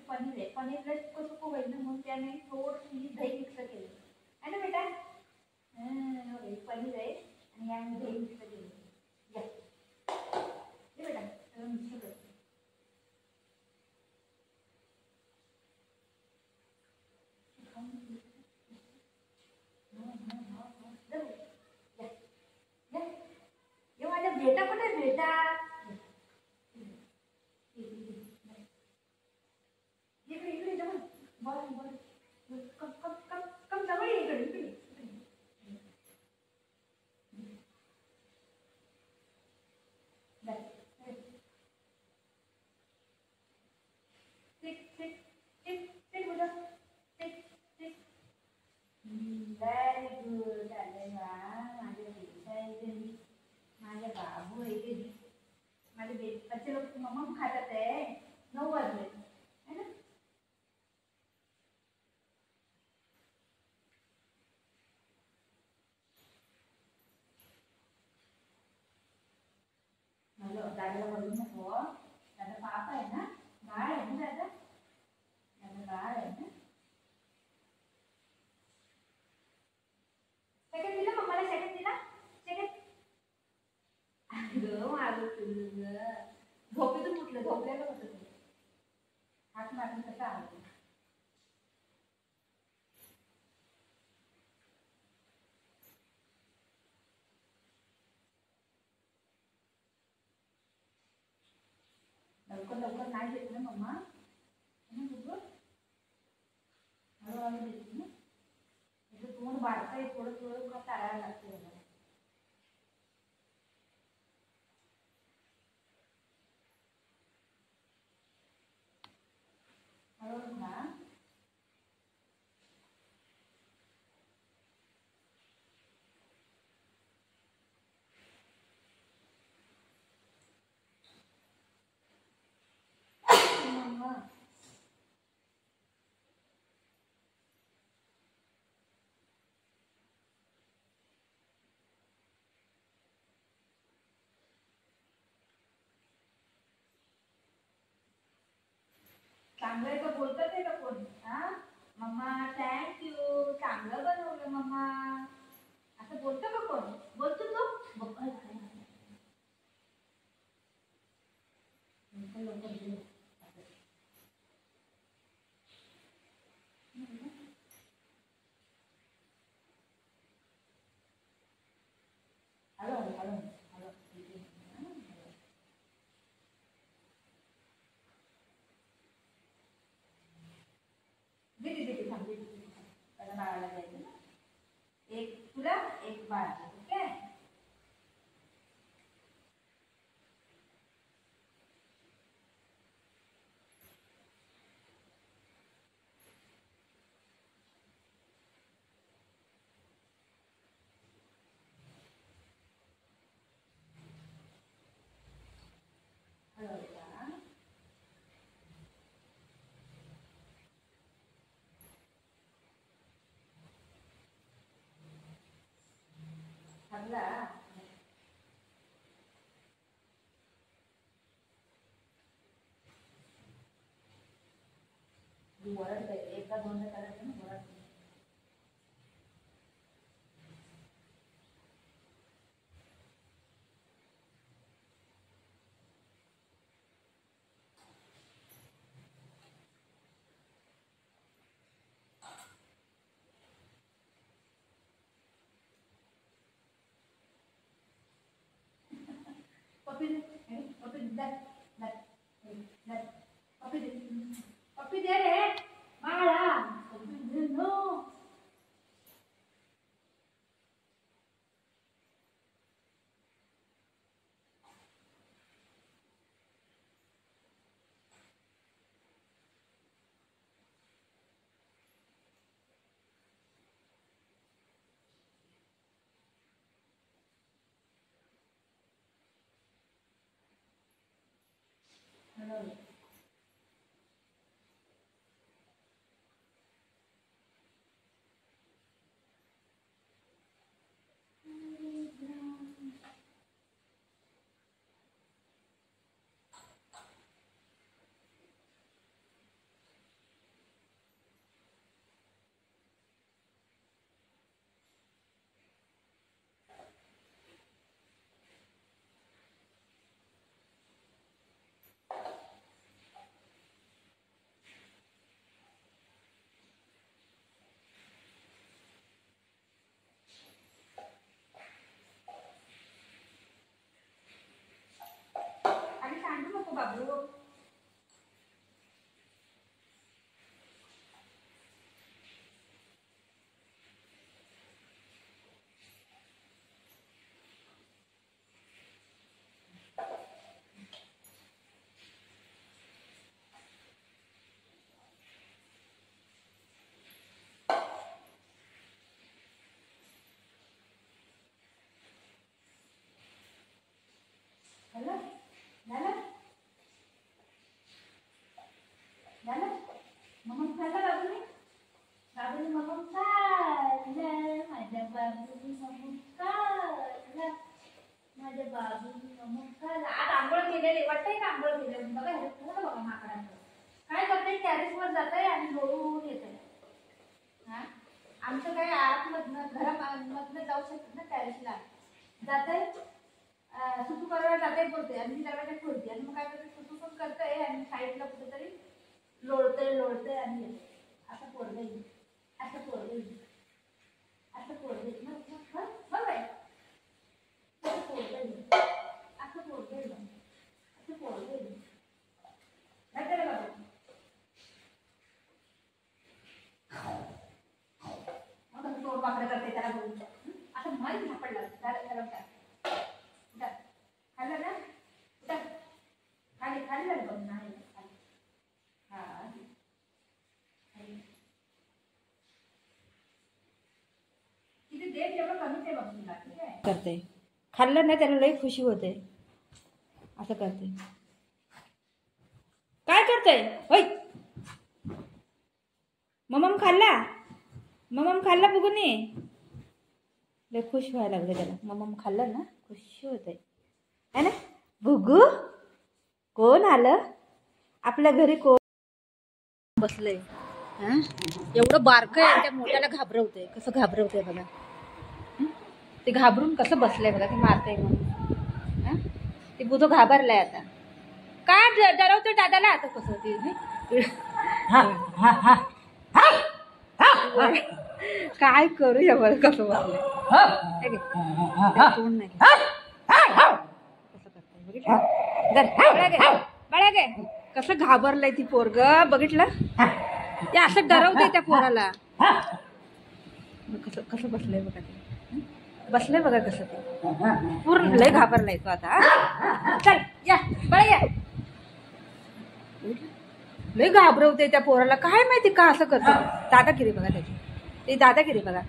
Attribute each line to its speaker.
Speaker 1: पनीर आहे, पनीरला सुकं सुकं होईल ना, म्हणून त्याने थोडंसं दही मिक्स केलं आहे ना बेटा. पनीर आहे आणि यामध्ये दही मिक्स केलं. या बेटा सगळं मिक्स करते. माझ्या बेटा कुठे बेटा, माझ्या बाबू आहे माझे बच्चे लोग मम्मा खातात आहे. 9 वाजले है ना. दादाला बोलू नको, दादा पाप आहे ना, बाळ आहे ना दादा, दादा बाळ आहे ना. सेकंड दिला मम्माला, सेकंड दिला, सेकंड. माझं तुझं झोपेतून उठलं, झोपलेलं होतं ते, हात मारून कसं आलं. लवकर लवकर नाही देत ना मम्मा, हळूहळू देते ना. तोंड बारकाय, थोडं थोडं का चालायला लागते मला. हळूहळू खा. मम्मा चांगलं आहे का बोलतात आहे का कोण. हा मम्मा थँक्यू, चांगलं बनवलं मम्मा, असं बोलतो का कोण, बोलतो तो. हॅलो हॅलो हॅलो दीदी दीदी थांब, दीदी त्याला बाळाला द्यायचं ना, एक तुला एक बाळ, ओके. हल्ला वरड एकदा दोनदा करायचं ना, वरड. पप्पी दे, पप्पी दे, पप्पी दे, पप्पी दे रे बाळा, पप्पी दे नो. बाबू. झालं झालं झालं. मग खाल्लं बाबूने. बाबूने मग खाल्लं. माझ्या बाबूने मग खाल्लं. माझ्या बाबूने मग खाल्लं. आज आंघोळ केलेली वाटतंय का? आंघोळ केलेली बघा. हे पूर्ण बघा माकडांचं काय करते. टेरेसवर जात आहे आणि लोळून येत आहे. हा आमचं काय आतमधनं घरामधनं जाऊ शकत ना. टेरेसला जात आहे. सुसू करायला जाते बोलते आणि दरवाजा खोलते आणि मग काय करते. सुसू पण करतंय आणि साईडला कुठेतरी लोळतंय आणि येते. असं पोरगं येईल. असं पोरगं येईल. असं पोरगं येईल. मग काय असं पोरगं येईल. असं पोरगं येईल. असं पोरगं येईल. नाही त्याला बाबा मग असं तोड वाकडं करते त्याला बोलून. असं माहीत सापडला त्याला खाल्लं ना. उठा खाली खाली झालं बघ. नाही खाली. हा तिथे देव जेवढं कमीच आहे बघ तुला. ठीक आहे करते. खाल्लं ना त्याला लई खुशी होते. असं करते. काय करतोय होय. ममम खाल्ला. ममम खाल्ला बघून लई खुश व्हायला लागले त्याला. ममम खाल्लं ना खुशी होते है ना. भुगू कोण आलं आपल्या घरी. कोण बसलंय. एवढं बारकं आहे त्या मोठ्याला घाबरवते. कसं घाबरवते बघा. ते घाबरून कसं बसलंय बघा. ते मारतंय म्हणून. ते बुधो घाबरलाय आता. काय डरवतोय दादाला आता. कसं ते काय करूया बरं. कसं बसलंय कोण नाही. बाळा गे कसं घाबरलंय ती पोरग बघितलं. ते असं डरवते त्या पोराला. कसं कसं बसलंय बघा. ते बसलंय बघा कसं. ते पूर्ण लय घाबरलाय तो आता. चल या बाळा या. लय घाबरवते त्या पोराला. काय माहिती का असं करतो. दादागिरी बघा त्याची. ते दादागिरी बघा.